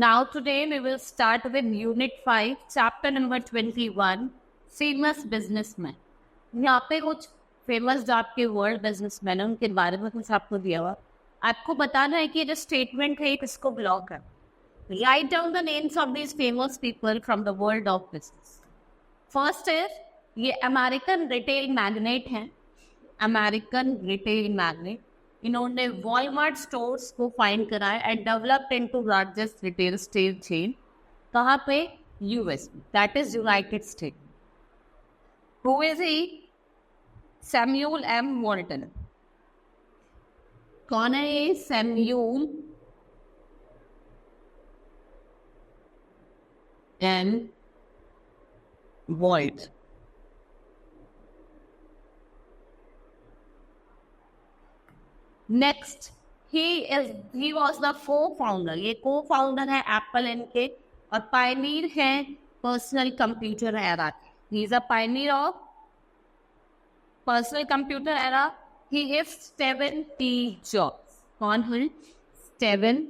Now today we will start with Unit 5, Chapter number 21, Famous Businessmen. यहाँ पे कुछ famous जो आपके वर्ल्ड बिजनेसमैन हैं उनके बारे में कुछ आपको दिया हुआ, आपको बताना है कि ये जो स्टेटमेंट है किसको बिलोंग कर। Write down the names of these famous people from the world of business. First is ये अमेरिकन रिटेल मैग्नेट हैं, अमेरिकन रिटेल मैग्नेट। इन्होंने वॉलमार्ट स्टोर्स को फाइंड करा है and developed into largest retail stale chain. कहाँ पे? US, that is United State. Who is he? Samuel M Walton. कौन है ये? Samuel M Walt. Next, he was the co-founder, ये co-founder है एप्पल इनके, और पायनीर है personal computer era. he is a pioneer of personal computer era. he is Steven T jobs. कौन है? Steven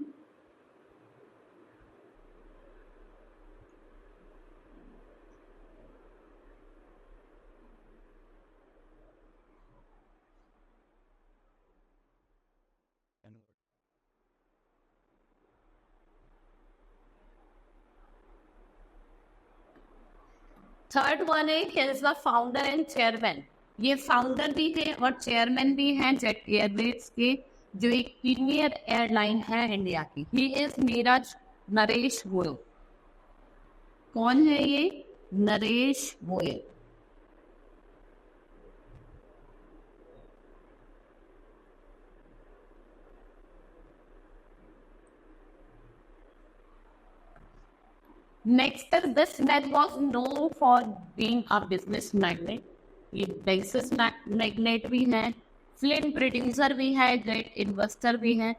third one is the founder and chairman. ये founder भी थे और चेयरमैन भी हैं जेट एयरवेज के, जो एक प्रीमियर एयरलाइन है इंडिया की। He is Neeraj Naresh Goyal. कौन है ये? Naresh Goyal. Next, this man was known for being a business magnate. ये business magnate भी है, film producer भी है, great investor भी है,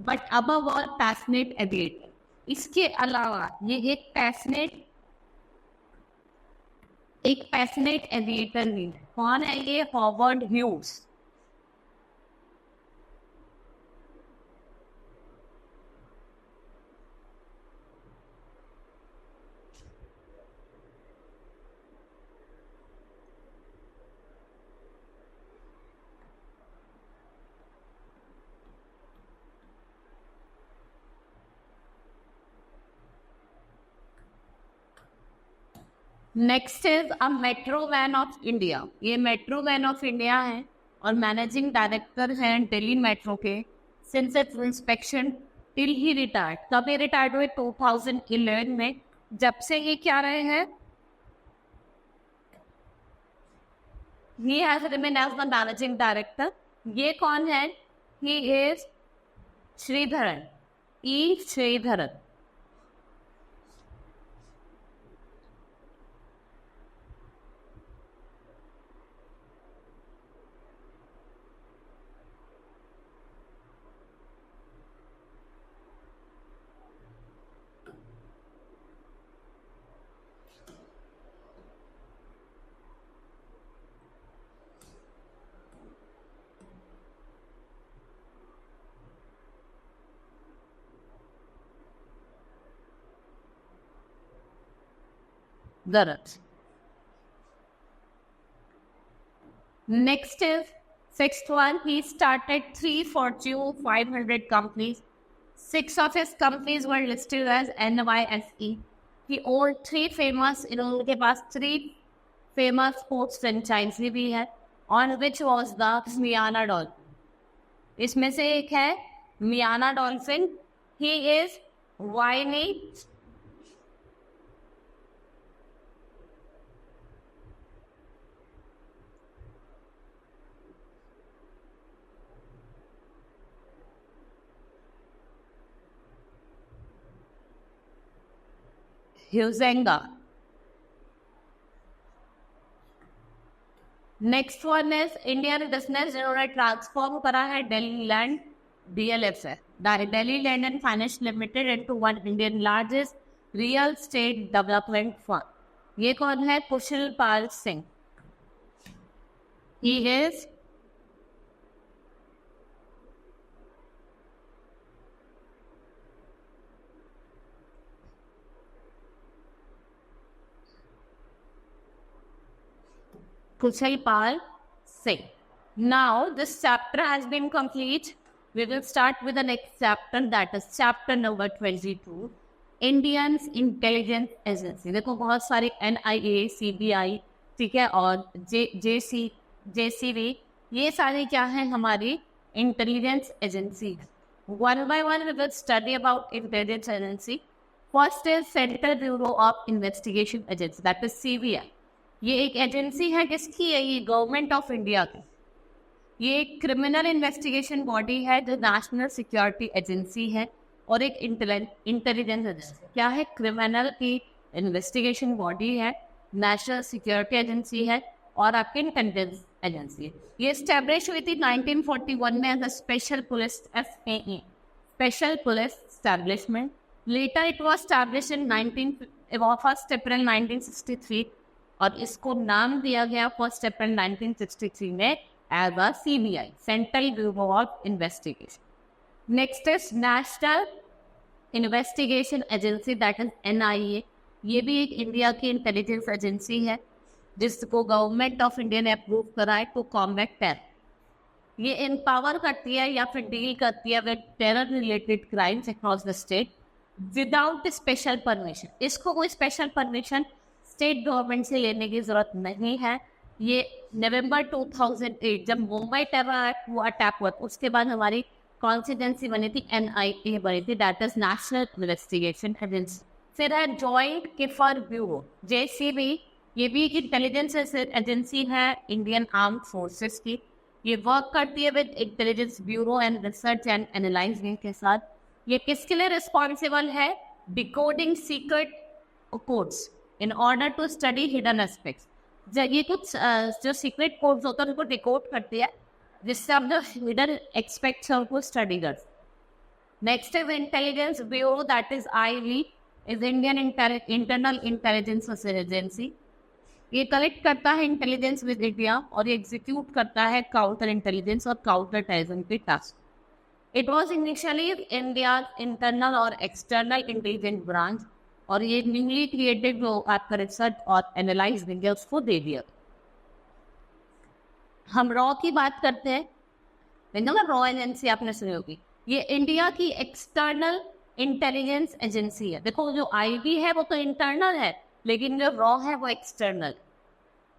but above all passionate aviator। इसके अलावा ये एक पैशनेट एविएटर भी है। कौन है ये? Howard huge. Next is a metro man of India. ये मेट्रो मैन ऑफ इंडिया है और मैनेजिंग डायरेक्टर हैं दिल्ली मेट्रो के since it's inspection till he retired. कब ये रिटायर्ड हुए? 2011 में। जब से ये क्या रहे हैं? He has remain as the managing director. ये कौन है? He is Sreedharan, E Sreedharan. गलत। Next is sixth one. He started 3 Fortune 500 companies. 6 of his companies were listed as NYSE. He owned 3 famous, इनके पास 3 famous sports franchise भी है, on which was the Miana Dolphin. इसमें से एक है Miami Dolphin. He is Wayne Huizenga। Next one is Indian business जिन्होंने transform करा है दिल्ली लैंड, DLF है, Delhi Land and Finance Limited, into one Indian largest real estate development fund. ये कौन है? Kushal Pal Singh. He is Kushal Pal Singh. Now this chapter has been complete. We will start with the next chapter, that is chapter number 22, Indian Intelligence Agency. देखो बहुत सारी NIA, CBI, ठीक है, और JCB, ये सारी क्या है हमारी intelligence agency. One by one we will study about intelligence agency. First is Central Bureau of Investigation Agency, that is CBI. ये एक एजेंसी है, किसकी है? ये गवर्नमेंट ऑफ इंडिया की. ये एक क्रिमिनल इन्वेस्टिगेशन बॉडी है जो नेशनल सिक्योरिटी एजेंसी है और एक इंटेलिजेंस एजेंसी. क्या है? क्रिमिनल की इन्वेस्टिगेशन बॉडी है, नेशनल सिक्योरिटी एजेंसी है और आपकी इंटेलिजेंस एजेंसी है. ये स्टैब्लिश हुई थी 1941 में as a special police, SPE, special police establishment. Later it was stablish in 1 April 1963 और इसको नाम दिया गया 1 अप्रैल 1963 में as a CBI, central bureau of investigation. Next is national investigation agency, that is NIA. ये भी एक इंडिया की इंटेलिजेंस एजेंसी है जिसको गवर्नमेंट ऑफ इंडिया ने अप्रूव करा है टू कॉम्बैट टेरर. ये एम्पावर करती है या फिर डील करती है with terror related crimes across the state without special permission. इसको कोई स्पेशल परमिशन स्टेट गवर्नमेंट से लेने की जरूरत नहीं है. ये नवंबर 2008 जब मुंबई टेरर अटैक हुआ उसके बाद हमारी कॉन्स्टिट्यूंसी बनी थी, NIA बनी थी, that is national investigation agency. फिर है जॉइंट किफर ब्यूरो, JCB. ये भी एक इंटेलिजेंस एजेंसी है इंडियन आर्म्ड फोर्सेस की. ये वर्क करती है with intelligence bureau and research and analysing के साथ. ये किसके लिए रिस्पॉन्सिबल है? Decoding secret codes in order to study hidden aspects. ये कुछ जो सीक्रेट कोड्स होते हैं उनको डिकोड करती है जिससे आप जो हिडन एस्पेक्ट्स हैं उनको स्टडी कर. Next is intelligence bureau, that is IB, is Indian internal intelligence agency. ये कलेक्ट करता है इंटेलिजेंस विद इंडिया और ये एग्जीक्यूट करता है काउंटर इंटेलिजेंस और काउंटर टेररिज्म के task. It was initially India internal और एक्सटर्नल इंटेलिजेंस ब्रांच और ये न्यूली क्रिएटेड जो आपका रिसर्च और एनालाइज देंगे उसको दे दिया. हम रॉ की बात करते हैं. रॉ एजेंसी आपने सुनी होगी. ये इंडिया की एक्सटर्नल इंटेलिजेंस एजेंसी है. देखो जो IB है वो तो इंटरनल है लेकिन जो रॉ है वो एक्सटर्नल.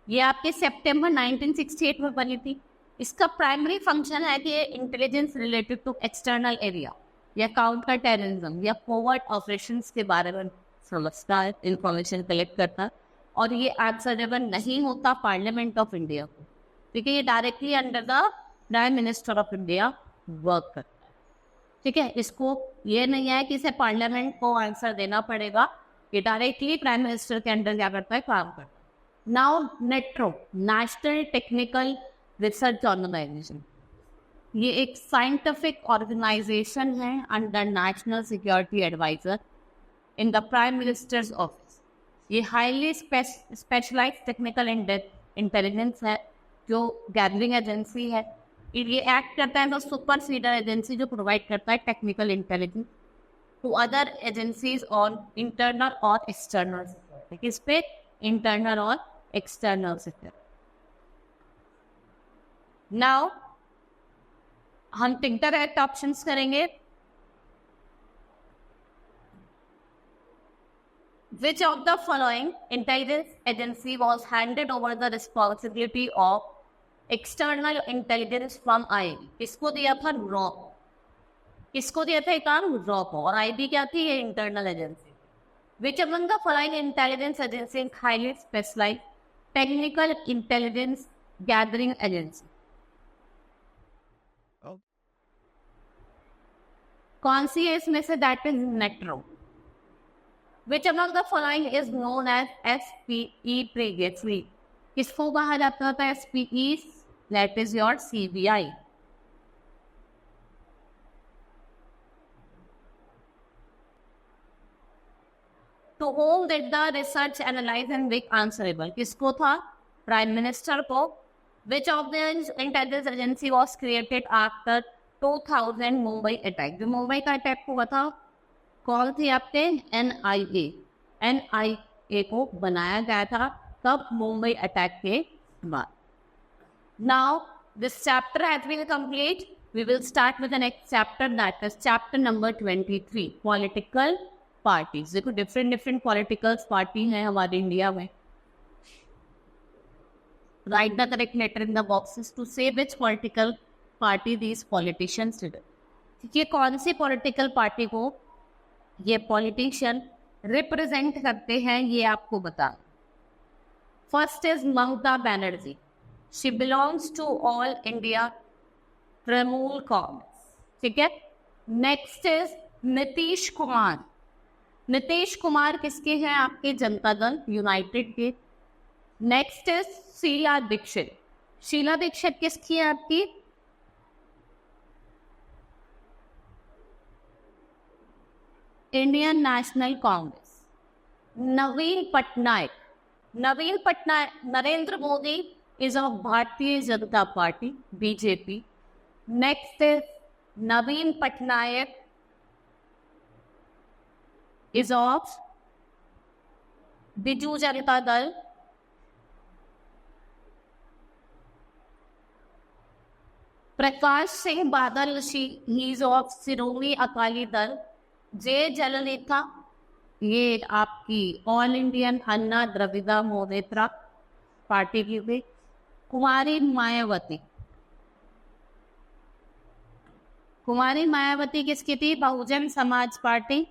ये आपके सितंबर 1968 में बनी थी. इसका प्राइमरी फंक्शन है कि ये intelligence related to external area या काउंटर टेररिज्म या फॉरवर्ड ऑपरेशंस के बारे में समझता है, इंफॉर्मेशन कलेक्ट करता, और ये आंसरेबल नहीं होता पार्लियामेंट ऑफ इंडिया को, ठीक है. ये directly under the prime minister of India work करता है, ठीक है. इसको ये नहीं है कि इसे पार्लियामेंट को आंसर देना पड़ेगा, ये डायरेक्टली प्राइम मिनिस्टर के अंडर क्या करता है, काम करता है. Now NTRO, national technical research organisation. ये एक साइंटिफिक ऑर्गेनाइजेशन है under national security adviser in the prime minister's office. ये हाईली स्पेशलाइज्ड टेक्निकल इंटेलिजेंस है जो गैदरिंग एजेंसी है. ये एक्ट करता है सुपर सीडर एजेंसी जो प्रोवाइड करता है technical intelligence to other agencies on internal और एक्सटर्नल सिक्योरिटी. किस पे? इंटरनल और एक्सटर्नल सिक्योरिटी. नाउ हम टिंकर एक्ट ऑप्शंस करेंगे. Which of the following intelligence agency was handed over the responsibility of external intelligence from IB? किसको दिया था? Raw. किसको दिया था ये काम? रॉ को. और IB क्या थी? ये internal agency. Which among the following intelligence agency is highly specialized technical intelligence gathering agency? कौन सी है इसमें से? That is Nitro. Which among the following is known as SPE previously? किसको कहा जाता था SPE? That is your CBI. To whom did the research analyze and make answerable? किसको था? प्राइम मिनिस्टर को. Which of the intelligence agency was created after 2000 Mumbai attack? जो मुंबई का attack हुआ था कौन थी आपके? NIA. NIA को बनाया गया था कब? मुंबई अटैक के बाद. Now this chapter has been complete. We will start with the next chapter, that is chapter number 23, political parties. देखो different political party हैं हमारे इंडिया में. Write the correct letter in the boxes to say which political party these politicians did. ये कौन सी political party को ये politician represent करते हैं ये आपको बता. First is Mamata Banerjee. She belongs to All India Trinamool Congress. ठीक है. Next is Nitish Kumar. नीतीश कुमार किसके हैं? आपके जनता दल यूनाइटेड के. Next is Sheila Dikshit. शीला दीक्षित किसकी है? आपकी Indian National Congress. Naveen Patnaik. Naveen Patnaik, Narendra Modi is of Bharatiya Janata Party BJP. Next is Naveen Patnaik is of Biju Janata Dal. Prakash Singh Badal, he is of Shiromani Akali Dal. J Jayalalithaa, ये आपकी All Indian Anna Dravida Munnetra Party की हुई. कुमारी मायावती. कुमारी मायावती किसकी थी? बहुजन समाज पार्टी.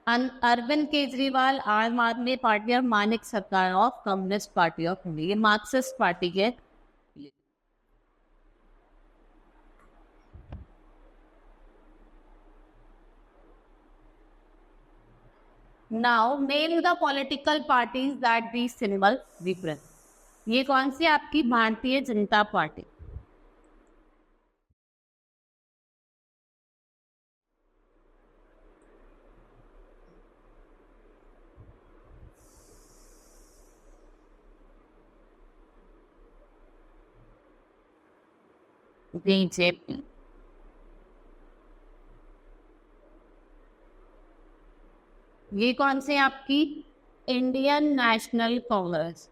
अरविंद केजरीवाल आम आदमी पार्टी और मानिक सरकार of communist party of India. ये मार्क्सिस्ट पार्टी के. Now name the political parties that these symbol represent. ये कौन सी? आपकी भारतीय जनता पार्टी. बीजेपी. ये कौन से? आपकी इंडियन नेशनल कांग्रेस.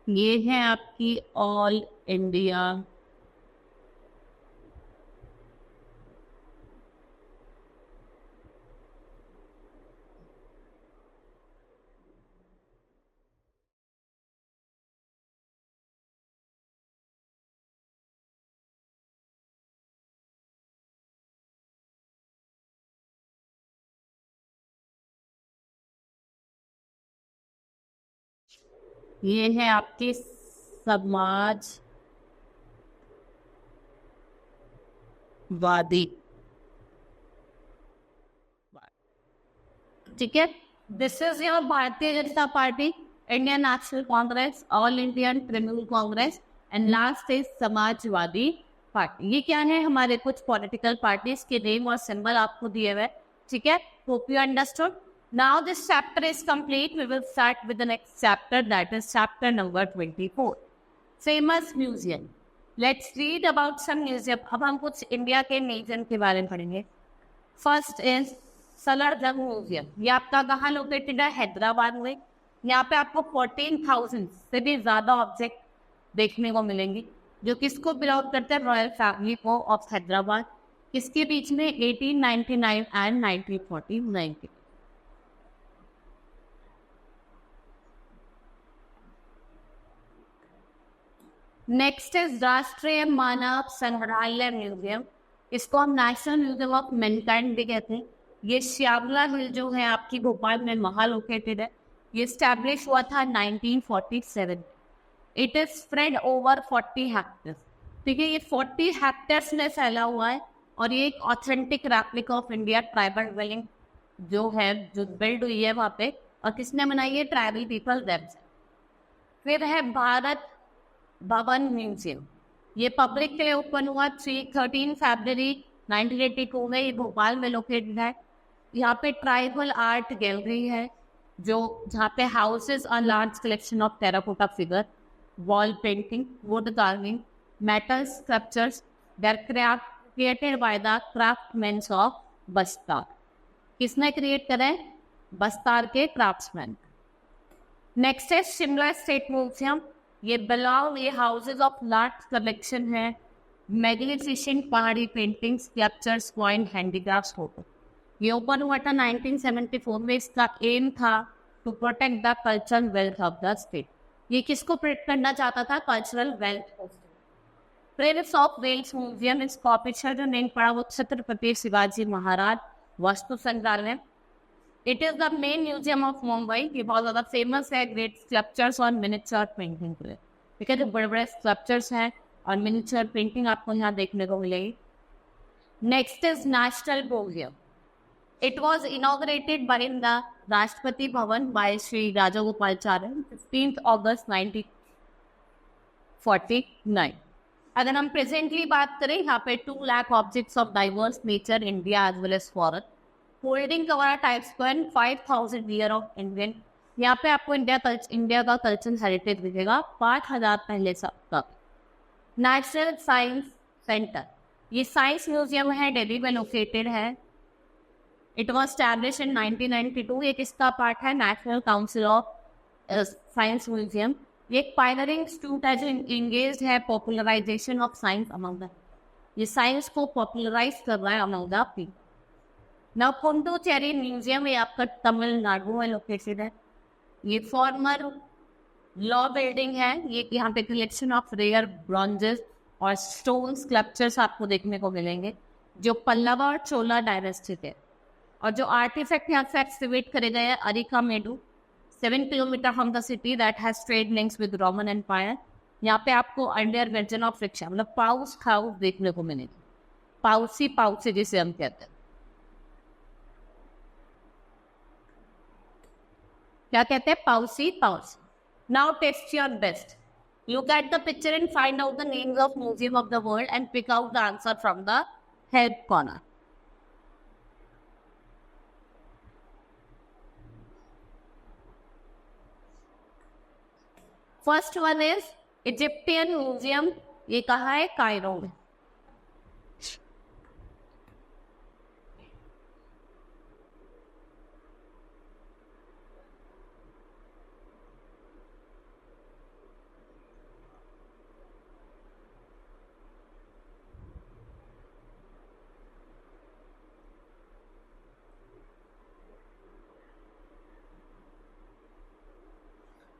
ये है आपकी ऑल इंडिया ये है आपकी समाजवादी. ठीक है. दिस इज योर भारतीय Janata party, Indian National Congress, all Indian Trinamool Congress and last is Samajwadi party. ये क्या है? हमारे कुछ पॉलिटिकल पार्टीज के नेम और सिंबल आपको दिए हुए. ठीक है. Hope you understood. Now this chapter is complete. We will start with the next chapter, that is chapter number 24. Famous museum. Let's read about some museum. अब हम कुछ इंडिया के म्यूजियम के बारे में पढ़ेंगे. First is Salar Jung museum. ये आपका कहाँ लोकेटेड है? हैदराबाद में. यहाँ पे आपको 14,000 से भी ज़्यादा ऑब्जेक्ट देखने को मिलेंगे जो किसको बिलोंग करते हैं? रॉयल फैमिली को ऑफ हैदराबाद. किसके बीच में? 1899 एंड 1949 के. नेक्स्ट इज राष्ट्रीय मानव संग्रहालय म्यूजियम. इसको हम नेशनल म्यूजियम ऑफ मैनकाइंड भी कहते हैं. ये श्यामला हिल जो है आपकी भोपाल में वहाँ लोकेटेड है. ये स्टैब्लिश हुआ था 1947. It is spread over 40 hectares. ठीक है. ये 40 हेक्टर्स में फैला हुआ है और ये एक authentic replica of India tribal dwelling जो है, जो बिल्ड हुई है वहाँ पे. और किसने बनाई है? Tribal people themselves. फिर है भारत भवन म्यूजियम, ये पब्लिक के लिए ओपन हुआ 13 फरवरी 1982 में, ये भोपाल में लोकेटेड है। यहाँ पे ट्राइबल आर्ट गैलरी है, जो जहाँ पे हाउसेस और large collection of terracotta figure, wall painting, wood carving, metal sculptures created by the craftmans of Bastar. किसने क्रिएट करे? बस्तार के क्राफ्ट्समैन। नेक्स्ट है शिमला स्टेट म्यूजियम, ये बिलोंग, ये हाउसेज ऑफ लार्ज कलेक्शन है, magnificent Pahari paintings, sculptures, coin, handicrafts, photo. ये open हुआ था 1974 में। इसका एम था to protect the cultural wealth of the state. ये किसको प्रोटेक्ट करना चाहता था? Cultural wealth of state. Prince of Wales museum, इसका पीछे जो नेम पड़ा वो छत्रपति शिवाजी महाराज वस्तु संग्रहालय। It is the main museum of Mumbai. ये बहुत ज्यादा फेमस है ग्रेट स्कल्पचर्स और मिनिएचर पेंटिंग के लिए। ठीक है, जो बड़े बड़े स्कल्पचर्स हैं और मिनिएचर पेंटिंग आपको यहाँ देखने को मिलेगी। Next is national museum. It was inaugurated by the Rashtrapati Bhavan bye Shri Rajagopalachari 15 अगस्त 1949। अगर हम प्रेजेंटली बात करें, यहाँ पे 2 lakh objects of diverse nature India as well as foreign, holding cover type square 5000 year of Indian. यहाँ पे आपको इंडिया का कल्चरल हेरिटेज दिखेगा 5000 पहले तक। नेशनल साइंस सेंटर, ये साइंस म्यूजियम है, दिल्ली में लोकेटेड है। It was establish in 1992। ये किसका पार्ट है? National council of science museum. ये एक पायलरिंग इंस्टीट्यूट है जो इंगेज है popularisation of science among the, ये साइंस को पॉपुलराइज कर रहा है among the people. Now Puducherry museum, ये आपका तमिलनाडु में लोकेटेड है। ये फॉर्मर लॉ बिल्डिंग है। ये यहाँ पे कलेक्शन ऑफ रेयर ब्रॉन्जेस और स्टोन स्कल्पचर्स आपको देखने को मिलेंगे जो पल्लवा और चोला डायनेस्टी थे। और जो आर्टिफैक्ट यहाँ से एक्टिवेट करे गए हैं, Arikamedu 7 kilometre from the city that has trade links with Roman empire. यहाँ पे आपको अंडर वर्जन ऑफ रिक्शा मतलब पाउस हाउस देखने को मिलेगी, पाउसी जिसे हम कहते हैं। क्या कहते हैं? पाउसी। Now test your best, look at the picture and find out the names of museum of the world and pick out the answer from the head corner. First one is Egyptian museum. ये कहाँ है? Cairo में।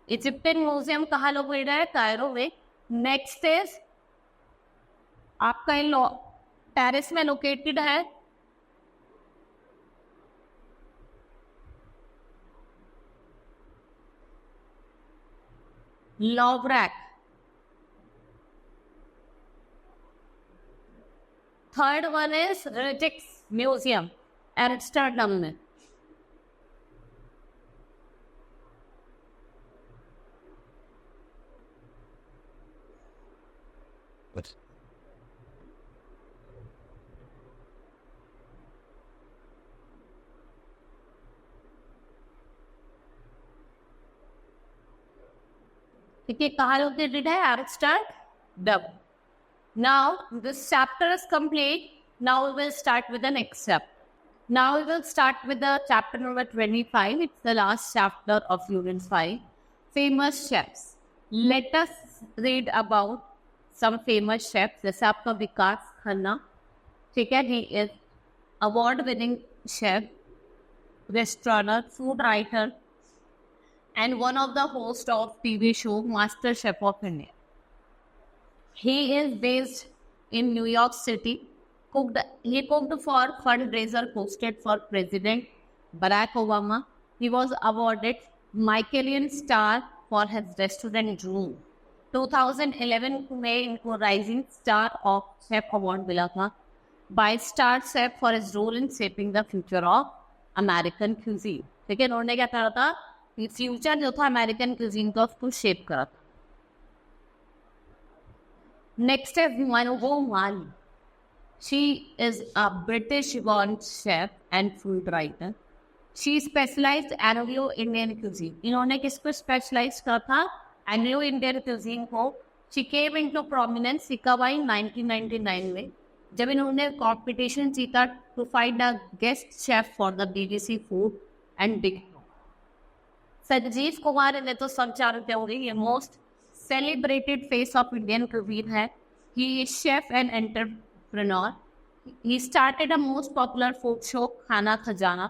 Egyptian museum कहाँ located है? Cairo में। Next is आपका in Paris में located है। Louvre. Third one is Rijksmuseum Amsterdam में। ठीक है, कहाँ लोकेटेड है? Amsterdam. Now this chapter is complete. Now we will start with the next chapter. Now we will start with the chapter number 25. It's the last chapter of Unit 5. Famous chefs. Let us read about some famous chefs. जैसे आपका विकास खन्ना, ठीक है, he is award-winning chef, restaurant, food writer, and one of the hosts of TV show Master Chef of India. He is based in New York City. He cooked for fundraiser hosted for President Barack Obama. He was awarded Michelin star for his restaurant room. 2011 में इनको Rising Star of Chef Award मिला था by Star Chef for his role in shaping the future of American cuisine. ठीक है, उन्होंने क्या कहा था? फ्यूचर जो था अमेरिकन क्यूजीन का उसको शेप करा था। नेक्स्ट है वो माली। She is a British born chef and food writer. She specialized Anglo-Indian cuisine. इन्होंने किसको स्पेशलाइज करा था? Anglo-Indian cuisine को। She came into prominence सिकावाई 1999 में, जब इन्होंने कंपटीशन जीता to find a guest chef for the BBC Food and Big Show। Sanjeev Kumar इन्हें तो सब जानते होंगे, ये most celebrated face of Indian cuisine है। He is chef and entrepreneur. He started a most popular food show, खाना खजाना।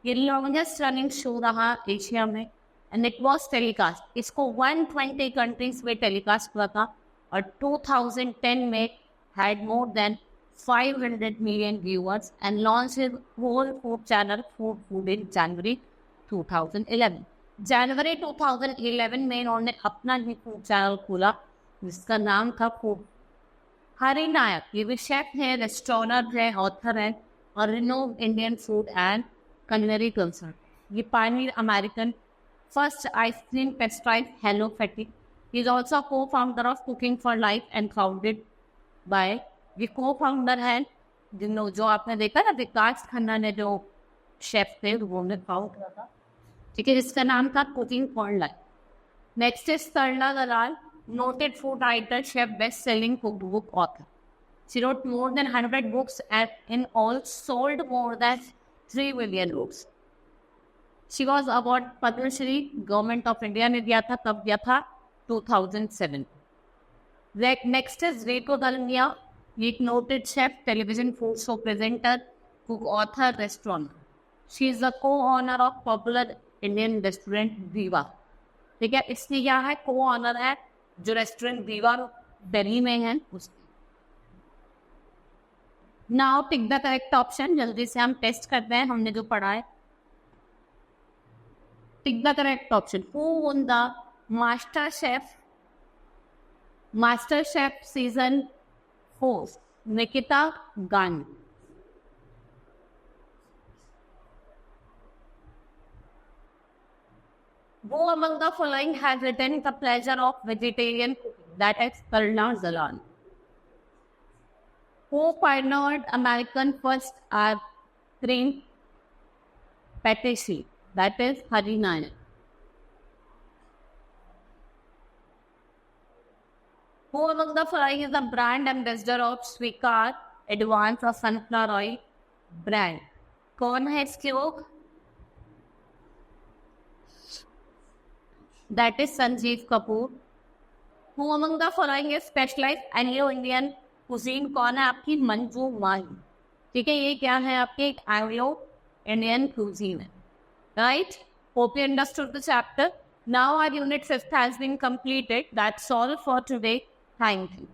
ये longest running show रहा एशिया में, and it was telecast। इसको 120 countries में telecast हुआ था और 2010 में had more than 500 million viewers and launched his whole food channel Food in January 2011। जनवरी 2011 में इन्होंने अपना ही फूड चैनल खोला जिसका नाम था फूड। हरि नायक ये भी शेफ है, रेस्टोरेंट है, ऑथर है और renowned Indian food and culinary concern। ये पायनियर अमेरिकन फर्स्ट आइसक्रीम पेस्ट्राइड hello fatty. He is also co founder of cooking for life and founded by, ये को फाउंडर है जिन्होंने जो आपने देखा ना विकास खन्ना ने जो शेफ थे उन्होंने फाउंड किया था, ठीक है, जिसका नाम था cooking for life. Next is Sarla Dalal, noted food writer, chef, best-selling cookbook author। She wrote more than 100 books and in all sold more than 3 million books। She was awarded Padma Shri, Government of India ने दिया था, तब दिया था 2007। Next is Reto Dalmia, एक noted chef, television food show presenter, cook, author, restaurant। She is the co-owner of popular Indian restaurant Viva। ठीक है, इसलिए क्या है, co-owner है जो रेस्टोरेंट दीवा दिल्ली में है उसकी। Now tick the correct option, जल्दी से हम टेस्ट करते हैं हमने जो पढ़ा है। Tick the correct option. Who one the master chef season 4? Nikita Gandhi. Who among the following has written The Pleasure of Vegetarian Cooking? That is Karna Zalan। Who pioneered American first cream patisserie? That is Hari Nayak। Who among the following is the brand ambassador of Swikar Advanced or Sunflower Oil brand? कौन है इसके वो? That is Sanjeev Kapoor। Who among the following is specialized Anglo-Indian cuisine? कौन है आपकी? मंजू माही। ठीक है, ये क्या है आपके? Anglo-Indian cuisine है, right? Hope you understood the chapter। Now our unit 5th has been completed। That's all for today। Thank you।